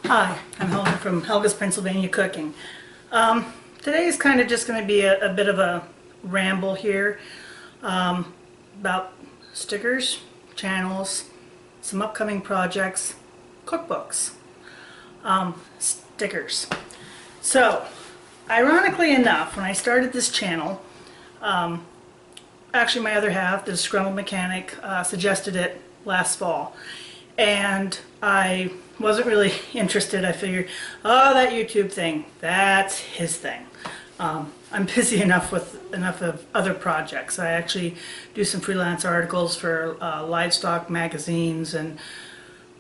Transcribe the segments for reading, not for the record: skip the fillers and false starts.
Hi, I'm Helga from Helga's Pennsylvania Cooking. Today is kind of just going to be a bit of a ramble here about stickers, channels, some upcoming projects, cookbooks, stickers. So, ironically enough, when I started this channel, actually my other half, the Scrambled Mechanic, suggested it last fall. And I wasn't really interested. I figured, oh, that YouTube thing, that's his thing. I'm busy enough with enough of other projects. I actually do some freelance articles for livestock magazines and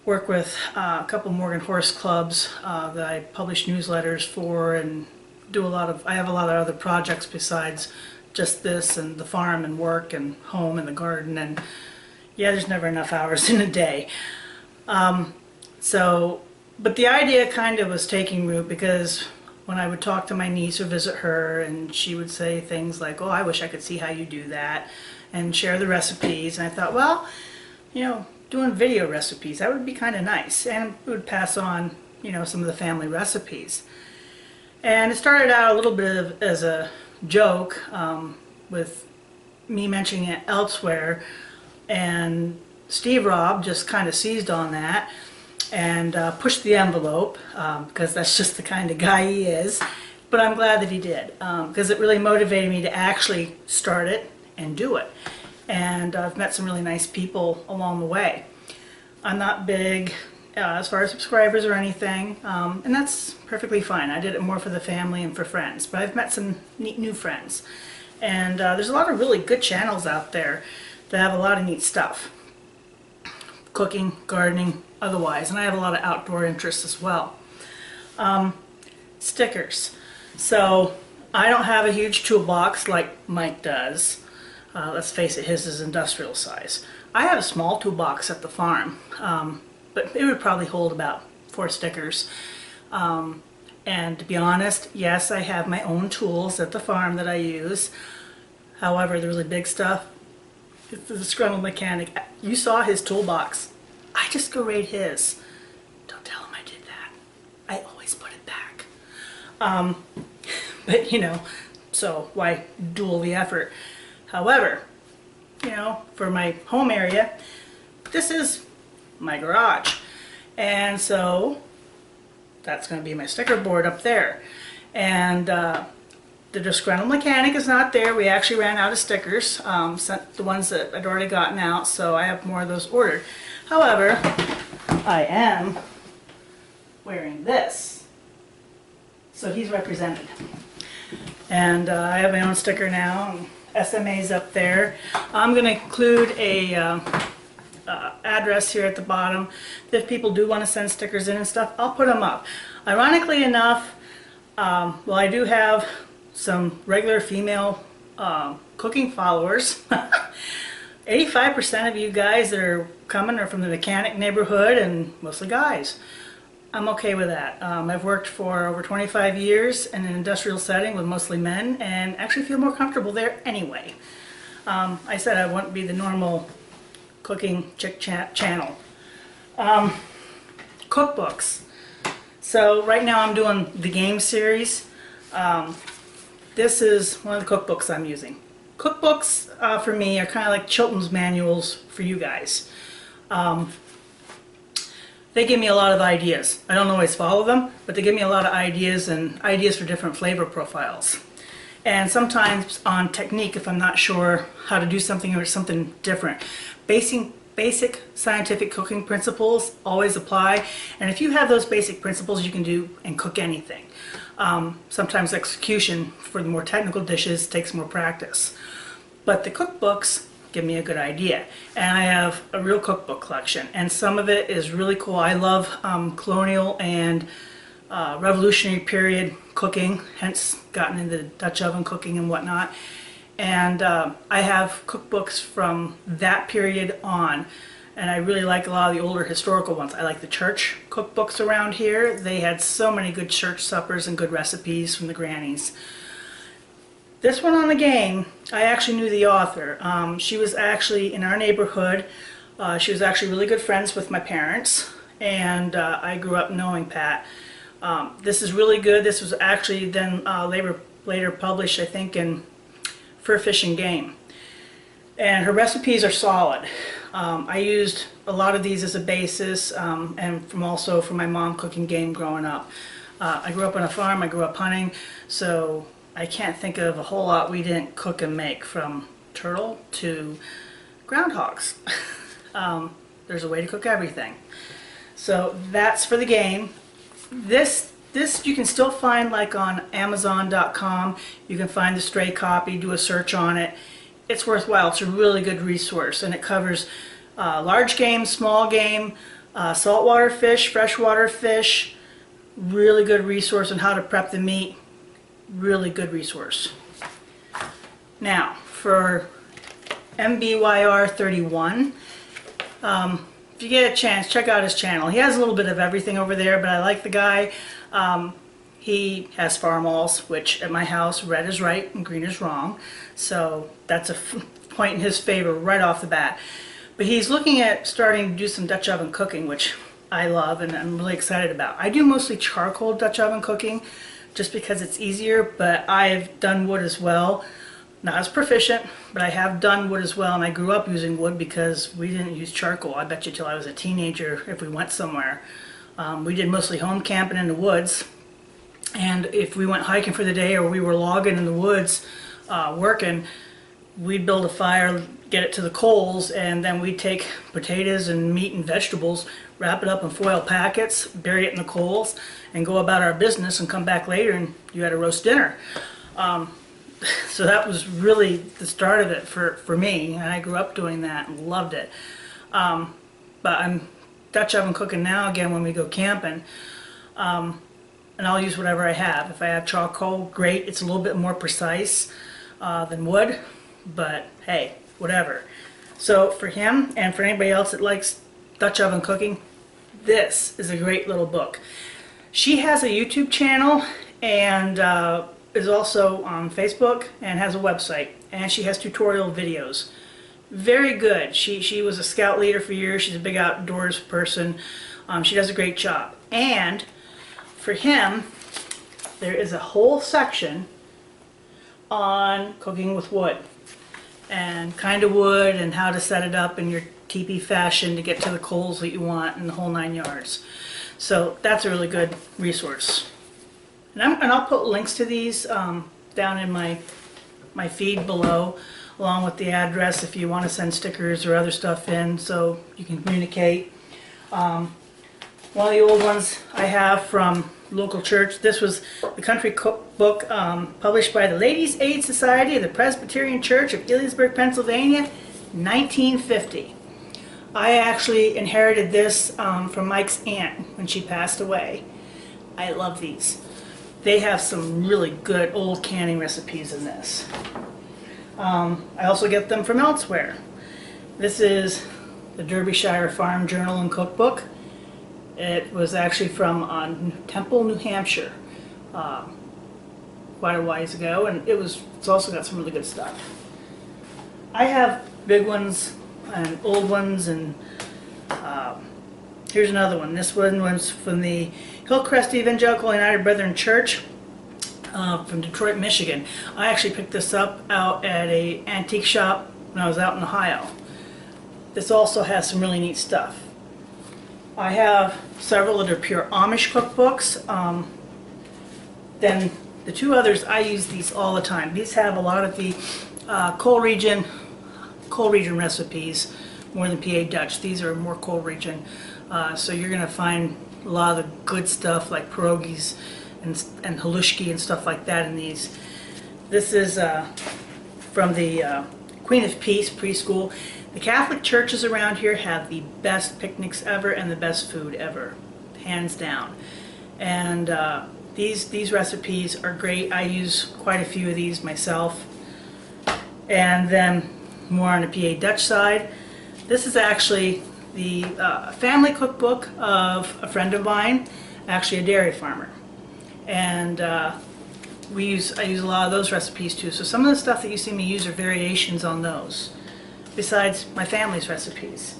work with a couple Morgan horse clubs that I publish newsletters for, and do I have a lot of other projects besides just this, and the farm and work and home and the garden, and yeah, there's never enough hours in a day. But the idea kind of was taking root because when I would talk to my niece or visit her, and she would say things like, oh, I wish I could see how you do that, and share the recipes, and I thought, well, you know, doing video recipes, that would be kind of nice, and it would pass on, you know, some of the family recipes. And it started out a little bit as a joke, with me mentioning it elsewhere, and Steve Robb just kind of seized on that and pushed the envelope, because that's just the kind of guy he is. But I'm glad that he did, because it really motivated me to actually start it and do it. And I've met some really nice people along the way. I'm not big as far as subscribers or anything, and that's perfectly fine. I did it more for the family and for friends, but I've met some neat new friends. And there's a lot of really good channels out there that have a lot of neat stuff. Cooking, gardening, otherwise, and I have a lot of outdoor interests as well. Stickers. So I don't have a huge toolbox like Mike does. Let's face it, his is industrial size. I have a small toolbox at the farm, but it would probably hold about 4 stickers. And to be honest, yes, I have my own tools at the farm that I use. However, the really big stuff, the Scrambled Mechanic, you saw his toolbox. I just go raid his. Don't tell him I did that. I always put it back. But you know, so why dual the effort? However, you know, for my home area, this is my garage. And so that's going to be my sticker board up there. And the Scrambled Mechanic is not there. We actually ran out of stickers, sent the ones that I'd already gotten out, so I have more of those ordered. However, I am wearing this, so he's represented. And I have my own sticker now, and SMA's up there. I'm going to include a address here at the bottom. If people do want to send stickers in and stuff, I'll put them up. Ironically enough, well, I do have some regular female cooking followers. 85% of you guys that are coming are from the mechanic neighborhood, and mostly guys. I'm okay with that. I've worked for over 25 years in an industrial setting with mostly men, and actually feel more comfortable there anyway. I said I wouldn't be the normal cooking chick channel. Cookbooks. So right now I'm doing the game series. This is one of the cookbooks I'm using. Cookbooks for me are kind of like Chilton's manuals for you guys. They give me a lot of ideas. I don't always follow them, but they give me a lot of ideas, and ideas for different flavor profiles. And sometimes on technique, if I'm not sure how to do something or something different. Basic scientific cooking principles always apply, and if you have those basic principles, you can do and cook anything. Sometimes execution for the more technical dishes takes more practice. But the cookbooks give me a good idea. And I have a real cookbook collection, and some of it is really cool. I love colonial and revolutionary period cooking, hence gotten into Dutch oven cooking and whatnot. And I have cookbooks from that period on, and I really like a lot of the older historical ones. I like the church cookbooks around here. They had so many good church suppers and good recipes from the grannies. This one on the game, I actually knew the author. She was actually in our neighborhood. She was actually really good friends with my parents, and I grew up knowing Pat. This is really good. This was actually then later published, I think, in Fur Fish and Game. And her recipes are solid. I used a lot of these as a basis, and also from my mom cooking game growing up. I grew up on a farm, I grew up hunting, so I can't think of a whole lot we didn't cook and make, from turtle to groundhogs. There's a way to cook everything. So that's for the game. This you can still find like on Amazon.com. You can find the stray copy, do a search on it. It's worthwhile. It's a really good resource, and it covers large game, small game, saltwater fish, freshwater fish. Really good resource on how to prep the meat. Really good resource. Now, for MBYR31, if you get a chance, check out his channel. He has a little bit of everything over there, but I like the guy. He has farm-alls, which at my house, red is right and green is wrong. So that's a point in his favor right off the bat. But he's looking at starting to do some Dutch oven cooking, which I love and I'm really excited about. I do mostly charcoal Dutch oven cooking just because it's easier, but I've done wood as well. Not as proficient, but I have done wood as well, and I grew up using wood because we didn't use charcoal. I bet you till I was a teenager if we went somewhere. We did mostly home camping in the woods, and if we went hiking for the day or we were logging in the woods working, we'd build a fire, get it to the coals, and then we'd take potatoes and meat and vegetables, wrap it up in foil packets, bury it in the coals, and go about our business and come back later and you had a roast dinner. So that was really the start of it for me, and I grew up doing that and loved it. But I'm Dutch oven cooking now again when we go camping, and I'll use whatever I have. If I have charcoal, great. It's a little bit more precise than wood, but hey, whatever. So for him and for anybody else that likes Dutch oven cooking, this is a great little book. She has a YouTube channel and is also on Facebook and has a website, and she has tutorial videos. Very good. She was a scout leader for years. She's a big outdoors person. She does a great job. And for him, there is a whole section on cooking with wood and kind of wood and how to set it up in your teepee fashion to get to the coals that you want and the whole 9 yards. So that's a really good resource. And I'll put links to these down in my feed below, along with the address if you want to send stickers or other stuff in so you can communicate. One of the old ones I have from local church, this was the country cookbook published by the Ladies' Aid Society of the Presbyterian Church of Ellisburg, Pennsylvania, 1950. I actually inherited this from Mike's aunt when she passed away. I love these. They have some really good old canning recipes in this. I also get them from elsewhere. This is the Derbyshire Farm Journal and Cookbook. It was actually from Temple, New Hampshire, quite a while ago, and it's also got some really good stuff. I have big ones and old ones, and here's another one. This one was from the Hillcrest Evangelical United Brethren Church from Detroit, Michigan. I actually picked this up out at an antique shop when I was out in Ohio. This also has some really neat stuff. I have several that are pure Amish cookbooks. Then the two others, I use these all the time. These have a lot of the coal region recipes more than PA Dutch. These are more coal region. So you're going to find a lot of the good stuff like pierogies and halushki and stuff like that in these. This is from the Queen of Peace preschool. The Catholic churches around here have the best picnics ever and the best food ever, hands down. And these recipes are great. I use quite a few of these myself. And then more on the PA Dutch side, this is actually the family cookbook of a friend of mine, actually a dairy farmer. And I use a lot of those recipes too. So some of the stuff that you see me use are variations on those, besides my family's recipes.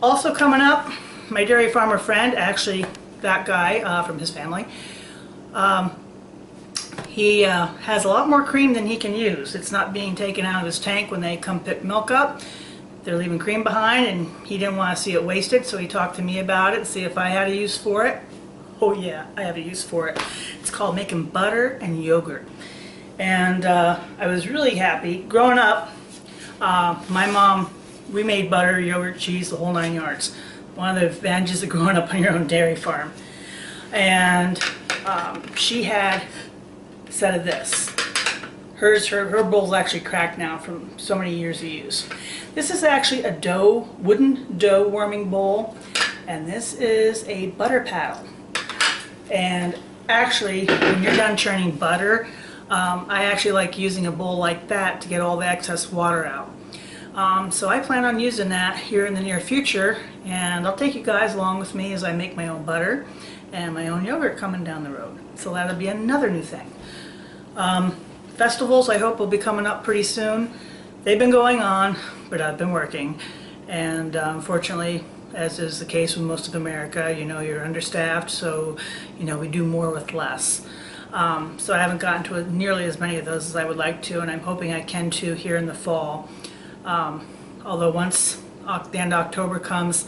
Also coming up, my dairy farmer friend, actually that guy from his family, he has a lot more cream than he can use. It's not being taken out of his tank when they come pick milk up. They're leaving cream behind, and he didn't want to see it wasted, so he talked to me about it and see if I had a use for it. Oh yeah, I have a use for it. It's called making butter and yogurt. And I was really happy. Growing up, my mom, we made butter, yogurt, cheese, the whole 9 yards. One of the advantages of growing up on your own dairy farm. And she had a set of this. Her bowl's actually cracked now from so many years of use. This is actually a wooden dough warming bowl, and this is a butter paddle. And actually, when you're done churning butter, I actually like using a bowl like that to get all the excess water out. So I plan on using that here in the near future, and I'll take you guys along with me as I make my own butter and my own yogurt coming down the road. So that'll be another new thing. Festivals I hope will be coming up pretty soon. They've been going on, but I've been working, and unfortunately, as is the case with most of America, you know, you're understaffed, so you know, we do more with less. So I haven't gotten to nearly as many of those as I would like to, and I'm hoping I can too here in the fall. Although once the end of October comes,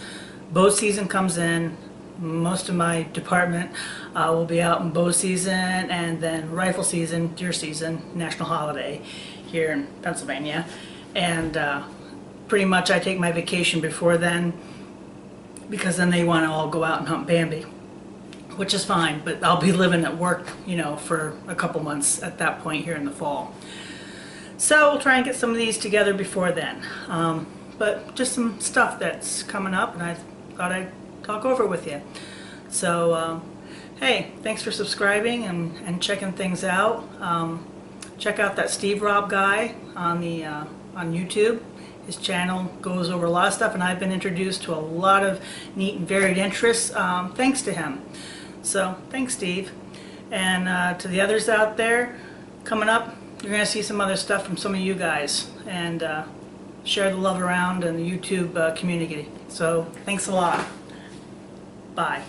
bow season comes in, most of my department will be out in bow season, and then rifle season, deer season, national holiday here in Pennsylvania. And pretty much I take my vacation before then, because then they want to all go out and hunt Bambi, which is fine, but I'll be living at work, you know, for a couple months at that point here in the fall. So we'll try and get some of these together before then. But just some stuff that's coming up, and I thought I'd talk over with you. So, hey, thanks for subscribing and checking things out. Check out that Steve Rob guy on YouTube. His channel goes over a lot of stuff, and I've been introduced to a lot of neat and varied interests thanks to him. So thanks, Steve. And to the others out there, coming up, you're going to see some other stuff from some of you guys, and share the love around in the YouTube community. So thanks a lot. Bye.